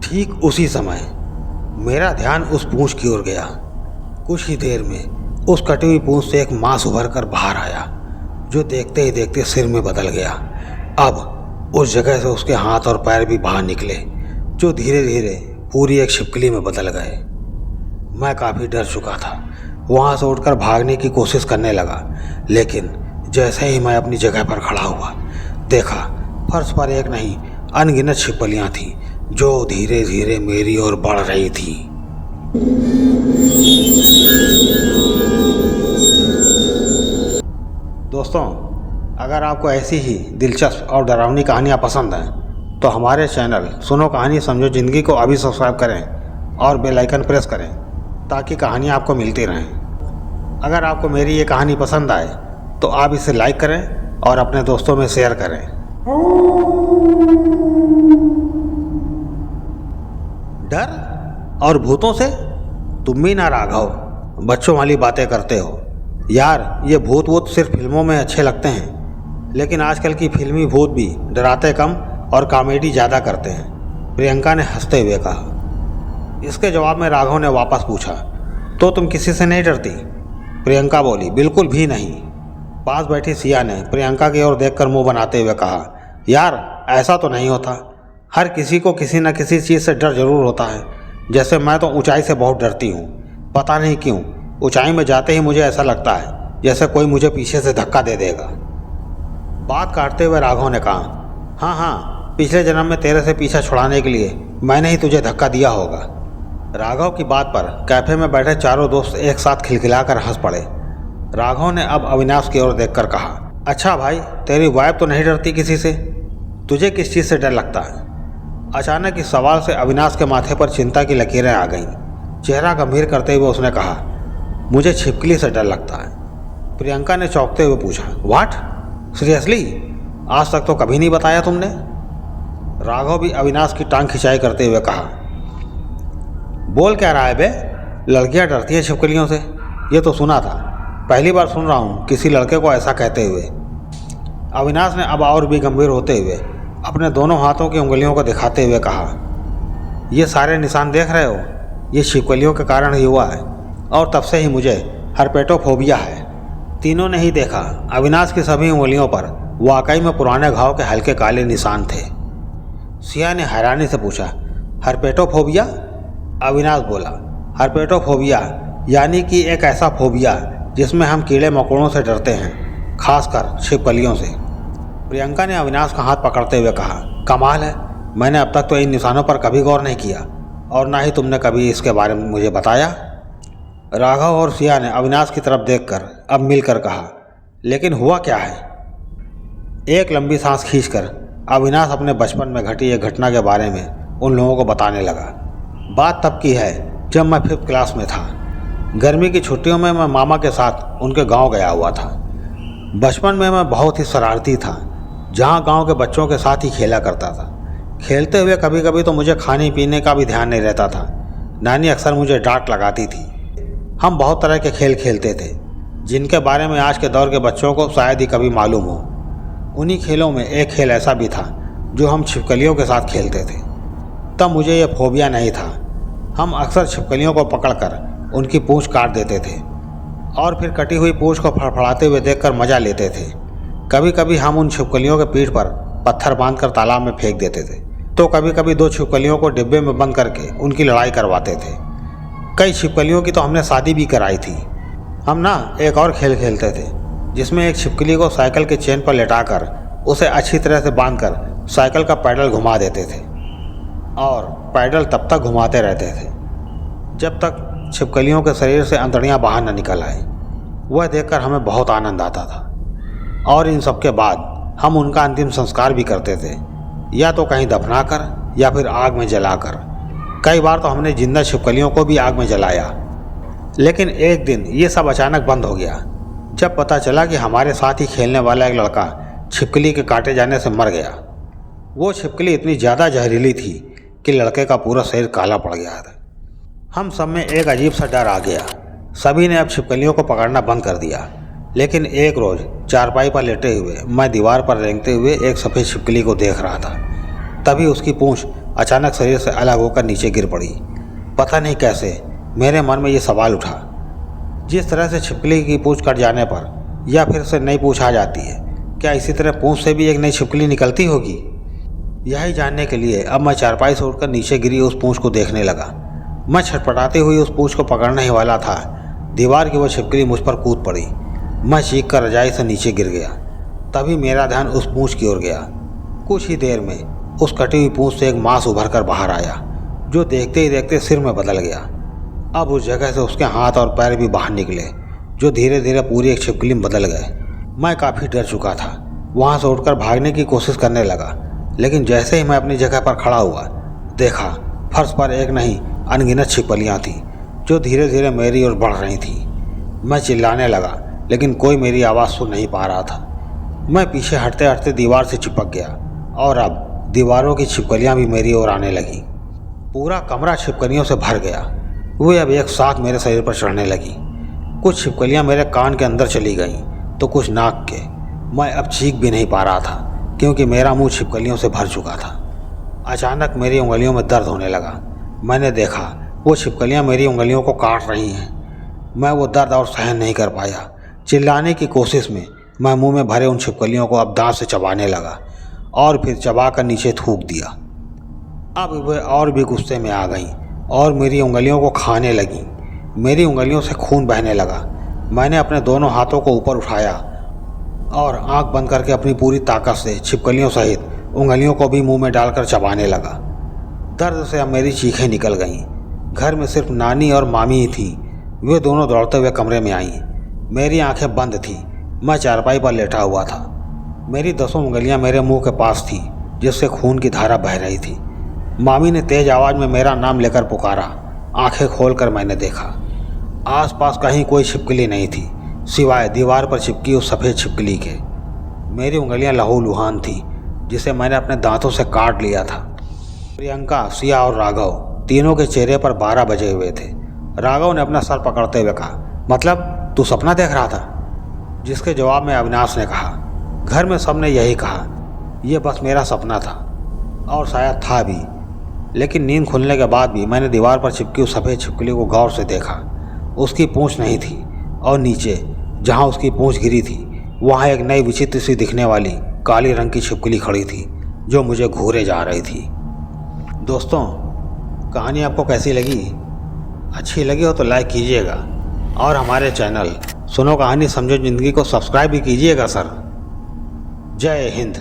ठीक उसी समय मेरा ध्यान उस पूंछ की ओर गया। कुछ ही देर में उस कटी हुई पूंछ से एक मांस उभर कर बाहर आया, जो देखते ही देखते सिर में बदल गया। अब उस जगह से उसके हाथ और पैर भी बाहर निकले, जो धीरे धीरे पूरी एक छिपकली में बदल गए। मैं काफ़ी डर चुका था, वहाँ से उठकर भागने की कोशिश करने लगा, लेकिन जैसे ही मैं अपनी जगह पर खड़ा हुआ, देखा फर्श पर एक नहीं अनगिनत छिपकलियाँ थीं, जो धीरे धीरे मेरी ओर बढ़ रही थी। दोस्तों, अगर आपको ऐसी ही दिलचस्प और डरावनी कहानियाँ पसंद हैं तो हमारे चैनल सुनो कहानी समझो ज़िंदगी को अभी सब्सक्राइब करें और बेल आइकन प्रेस करें, ताकि कहानियाँ आपको मिलती रहें। अगर आपको मेरी ये कहानी पसंद आए तो आप इसे लाइक करें और अपने दोस्तों में शेयर करें। डर और भूतों से तुम भी ना राघव बच्चों वाली बातें करते हो यार। ये भूत वूत सिर्फ फिल्मों में अच्छे लगते हैं, लेकिन आजकल की फिल्मी भूत भी डराते कम और कॉमेडी ज़्यादा करते हैं, प्रियंका ने हंसते हुए कहा। इसके जवाब में राघव ने वापस पूछा, तो तुम किसी से नहीं डरती? प्रियंका बोली, बिल्कुल भी नहीं। पास बैठी सिया ने प्रियंका की ओर देखकर मुंह बनाते हुए कहा, यार ऐसा तो नहीं होता, हर किसी को किसी न किसी चीज़ से डर जरूर होता है। जैसे मैं तो ऊंचाई से बहुत डरती हूँ, पता नहीं क्यों। ऊंचाई में जाते ही मुझे ऐसा लगता है जैसे कोई मुझे पीछे से धक्का दे देगा। बात काटते हुए राघव ने कहा, हाँ हाँ, पिछले जन्म में तेरे से पीछा छुड़ाने के लिए मैंने ही तुझे धक्का दिया होगा। राघव की बात पर कैफे में बैठे चारों दोस्त एक साथ खिलखिलाकर हंस पड़े। राघव ने अब अविनाश की ओर देखकर कहा, अच्छा भाई, तेरी वाइफ तो नहीं डरती किसी से, तुझे किस चीज़ से डर लगता है? अचानक इस सवाल से अविनाश के माथे पर चिंता की लकीरें आ गईं। चेहरा गंभीर करते हुए उसने कहा, मुझे छिपकली से डर लगता है। प्रियंका ने चौंकते हुए पूछा, व्हाट, सीरियसली? आज तक तो कभी नहीं बताया तुमने। राघव भी अविनाश की टांग खिंचाई करते हुए कहा, बोल क्या रहा है बे, लड़कियां डरती हैं छिपकलियों से? ये तो सुना था, पहली बार सुन रहा हूँ किसी लड़के को ऐसा कहते हुए। अविनाश ने अब और भी गंभीर होते हुए अपने दोनों हाथों की उंगलियों को दिखाते हुए कहा, ये सारे निशान देख रहे हो, ये छिपकलियों के कारण ही हुआ है, और तब से ही मुझे हर्पेटोफोबिया है। तीनों ने ही देखा, अविनाश की सभी उंगलियों पर वाकई में पुराने घाव के हल्के काले निशान थे। सिया ने हैरानी से पूछा, हर्पेटोफोबिया? अविनाश बोला, हर्पेटोफोबिया यानी कि एक ऐसा फोबिया जिसमें हम कीड़े मकोड़ों से डरते हैं, खासकर छिपकलियों से। प्रियंका ने अविनाश का हाथ पकड़ते हुए कहा, कमाल है, मैंने अब तक तो इन निशानों पर कभी गौर नहीं किया, और ना ही तुमने कभी इसके बारे में मुझे बताया। राघव और सिया ने अविनाश की तरफ देखकर अब मिलकर कहा, लेकिन हुआ क्या है? एक लंबी सांस खींचकर अविनाश अपने बचपन में घटी एक घटना के बारे में उन लोगों को बताने लगा। बात तब की है जब मैं 5th क्लास में था। गर्मी की छुट्टियों में मैं मामा के साथ उनके गांव गया हुआ था। बचपन में मैं बहुत ही शरारती था, जहां गांव के बच्चों के साथ ही खेला करता था। खेलते हुए कभी कभी तो मुझे खाने पीने का भी ध्यान नहीं रहता था। नानी अक्सर मुझे डांट लगाती थी। हम बहुत तरह के खेल खेलते थे, जिनके बारे में आज के दौर के बच्चों को शायद ही कभी मालूम हो। उन्हीं खेलों में एक खेल ऐसा भी था जो हम छिपकलियों के साथ खेलते थे। तब मुझे यह फोबिया नहीं था। हम अक्सर छिपकलियों को पकड़कर उनकी पूंछ काट देते थे और फिर कटी हुई पूंछ को फड़फड़ाते हुए देखकर मजा लेते थे। कभी कभी हम उन छिपकलियों के पीठ पर पत्थर बांधकर तालाब में फेंक देते थे, तो कभी कभी 2 छिपकलियों को डिब्बे में बंद करके उनकी लड़ाई करवाते थे। कई छिपकलियों की तो हमने शादी भी कराई थी। हम ना एक और खेल खेलते थे, जिसमें एक छिपकली को साइकिल के चेन पर लेटाकर उसे अच्छी तरह से बांधकर साइकिल का पैडल घुमा देते थे, और पैडल तब तक घुमाते रहते थे जब तक छिपकलियों के शरीर से अंतड़ियाँ बाहर न निकल आए। वह देखकर हमें बहुत आनंद आता था, और इन सब के बाद हम उनका अंतिम संस्कार भी करते थे, या तो कहीं दफनाकर या फिर आग में जलाकर। कई बार तो हमने जिंदा छिपकलियों को भी आग में जलाया। लेकिन एक दिन ये सब अचानक बंद हो गया, जब पता चला कि हमारे साथ ही खेलने वाला एक लड़का छिपकली के काटे जाने से मर गया। वो छिपकली इतनी ज़्यादा जहरीली थी कि लड़के का पूरा शरीर काला पड़ गया था। हम सब में एक अजीब सा डर आ गया। सभी ने अब छिपकलियों को पकड़ना बंद कर दिया। लेकिन एक रोज़ चारपाई पर लेटे हुए मैं दीवार पर रेंगते हुए एक सफ़ेद छिपकली को देख रहा था। तभी उसकी पूंछ अचानक शरीर से अलग होकर नीचे गिर पड़ी। पता नहीं कैसे मेरे मन में ये सवाल उठा, जिस तरह से छिपकली की पूंछ कट जाने पर या फिर से नई पूंछ आ जाती है, क्या इसी तरह पूंछ से भी एक नई छिपकली निकलती होगी? यही जानने के लिए अब मैं चारपाई से उठकर नीचे गिरी उस पूंछ को देखने लगा। मैं छटपटाती हुई उस पूंछ को पकड़ने ही वाला था, दीवार की वो छिपकली मुझ पर कूद पड़ी। मैं चीख कर रजाई से नीचे गिर गया। तभी मेरा ध्यान उस पूंछ की ओर गया। कुछ ही देर में उस कटी हुई पूंछ से एक मांस उभर कर बाहर आया, जो देखते ही देखते सिर में बदल गया। अब उस जगह से उसके हाथ और पैर भी बाहर निकले, जो धीरे धीरे पूरी एक छिपकली में बदल गए। मैं काफ़ी डर चुका था, वहाँ से उठकर भागने की कोशिश करने लगा, लेकिन जैसे ही मैं अपनी जगह पर खड़ा हुआ, देखा फर्श पर एक नहीं अनगिनत छिपकलियाँ थीं, जो धीरे धीरे मेरी ओर बढ़ रही थीं। मैं चिल्लाने लगा, लेकिन कोई मेरी आवाज़ सुन नहीं पा रहा था। मैं पीछे हटते हटते दीवार से चिपक गया और अब दीवारों की छिपकलियाँ भी मेरी ओर आने लगीं। पूरा कमरा छिपकलियों से भर गया। वे अब एक साथ मेरे शरीर पर चढ़ने लगी। कुछ छिपकलियाँ मेरे कान के अंदर चली गईं तो कुछ नाक के। मैं अब चीख भी नहीं पा रहा था, क्योंकि मेरा मुंह छिपकलियों से भर चुका था। अचानक मेरी उंगलियों में दर्द होने लगा। मैंने देखा वो छिपकलियाँ मेरी उंगलियों को काट रही हैं। मैं वो दर्द और सहन नहीं कर पाया। चिल्लाने की कोशिश में मैं मुंह में भरे उन छिपकलियों को अब दांत से चबाने लगा और फिर चबा कर नीचे थूक दिया। अब वे और भी गुस्से में आ गईं और मेरी उंगलियों को खाने लगीं। मेरी उंगलियों से खून बहने लगा। मैंने अपने दोनों हाथों को ऊपर उठाया और आंख बंद करके अपनी पूरी ताकत से छिपकलियों सहित उंगलियों को भी मुंह में डालकर चबाने लगा। दर्द से अब मेरी चीखें निकल गईं। घर में सिर्फ नानी और मामी ही थीं। वे दोनों दौड़ते हुए कमरे में आईं। मेरी आंखें बंद थीं। मैं चारपाई पर लेटा हुआ था। मेरी 10 उंगलियां मेरे मुंह के पास थीं, जिससे खून की धारा बह रही थी। मामी ने तेज आवाज़ में मेरा नाम लेकर पुकारा। आंखें खोलकर मैंने देखा, आसपास कहीं कोई छिपकली नहीं थी, सिवाय दीवार पर चिपकी उस सफ़ेद छिपकली के। मेरी उंगलियां लहूलुहान थीं, जिसे मैंने अपने दांतों से काट लिया था। प्रियंका, सिया और राघव तीनों के चेहरे पर 12 बजे हुए थे। राघव ने अपना सर पकड़ते हुए कहा, मतलब तू सपना देख रहा था? जिसके जवाब में अविनाश ने कहा, घर में सबने यही कहा, यह बस मेरा सपना था, और शायद था भी। लेकिन नींद खुलने के बाद भी मैंने दीवार पर चिपकी उस सफ़ेद छिपकली को गौर से देखा। उसकी पूंछ नहीं थी और नीचे जहाँ उसकी पूंछ गिरी थी वहाँ एक नई विचित्र सी दिखने वाली काली रंग की छिपकली खड़ी थी, जो मुझे घूरे जा रही थी। दोस्तों, कहानी आपको कैसी लगी? अच्छी लगी हो तो लाइक कीजिएगा और हमारे चैनल सुनो कहानी समझो ज़िंदगी को सब्सक्राइब भी कीजिएगा सर। जय हिंद।